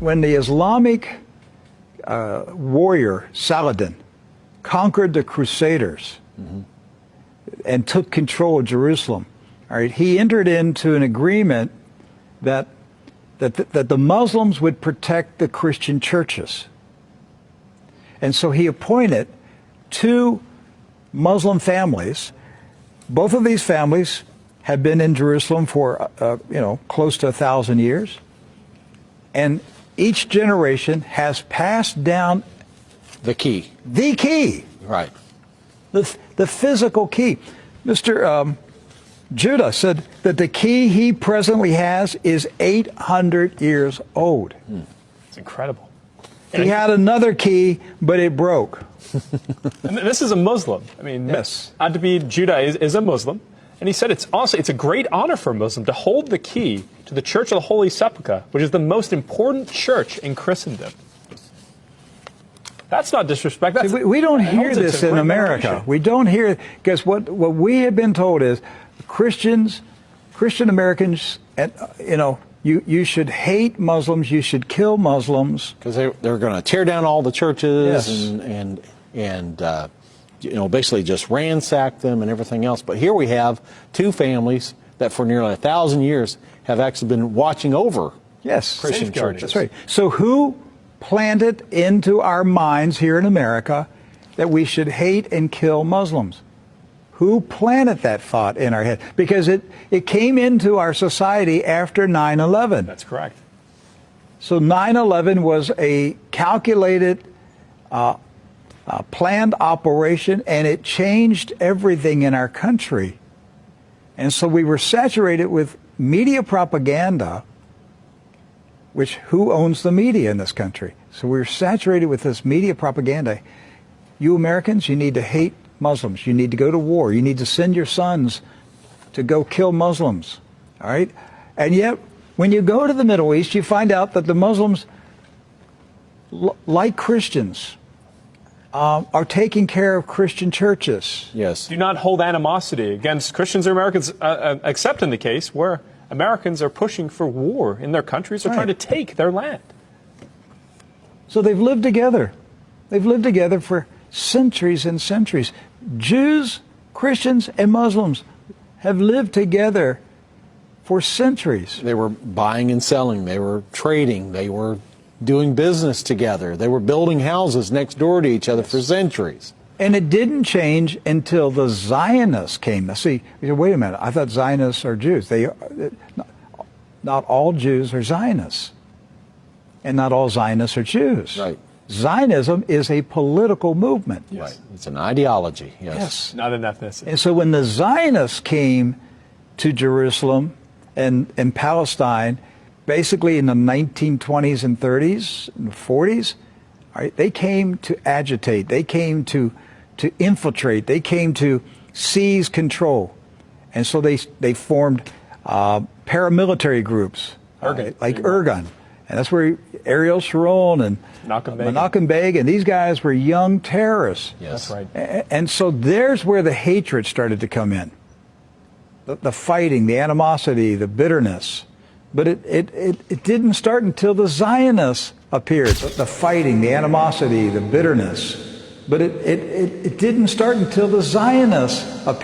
when the Islamic warrior Saladin conquered the Crusaders and took control of Jerusalem, all right, he entered into an agreement that the Muslims would protect the Christian churches. And so he appointed 2 Muslim families. Both of these families have been in Jerusalem for, close to 1,000 years. And each generation has passed down the key. The key. Right. The physical key. Mr. Judah said that the key he presently has is 800 years old. It's incredible. He had another key, but it broke. And this is a Muslim. I mean, yes. Adbi Judah is a Muslim. And he said it's a great honor for a Muslim to hold the key to the Church of the Holy Sepulchre, which is the most important church in Christendom. That's not disrespect. That's, we don't hear this in America. We don't hear, because what we have been told is Christian Americans, you should hate Muslims, you should kill Muslims. Because they're going to tear down all the churches yes. and basically just ransack them and everything else. But here we have 2 families that for nearly 1,000 years have actually been watching over Christian churches. That's right. So who planted into our minds here in America that we should hate and kill Muslims? Who planted that thought in our head? Because it came into our society after 9/11. That's correct. So 9/11 was a calculated, planned operation, and it changed everything in our country. And so we were saturated with media propaganda, which who owns the media in this country? So we were saturated with this media propaganda. You Americans, you need to hate Muslims. You need to go to war. You need to send your sons to go kill Muslims. All right? And yet, when you go to the Middle East, you find out that the Muslims, like Christians, are taking care of Christian churches. Yes. Do not hold animosity against Christians or Americans, except in the case where Americans are pushing for war in their countries or trying to take their land. So they've lived together. They've lived together for centuries and centuries. Jews, Christians, and Muslims have lived together for centuries. They were buying and selling. They were trading. They were doing business together. They were building houses next door to each other for centuries. And it didn't change until the Zionists came. Now, see, you say, wait a minute, I thought Zionists are Jews. Not all Jews are Zionists. And not all Zionists are Jews. Right. Zionism is a political movement. Yes. Right. It's an ideology. Yes. Not an ethnicity. And so when the Zionists came to Jerusalem and Palestine, basically in the 1920s and 30s and 40s, right, they came to agitate. They came to infiltrate. They came to seize control. And so they formed paramilitary groups, like Irgun. And that's where Ariel Sharon and Menachem Begin, these guys were young terrorists. Yes. That's right. And so there's where the hatred started to come in. The fighting, the animosity, the bitterness. But it didn't start until the Zionists appeared. The fighting, the animosity, the bitterness. But it didn't start until the Zionists appeared.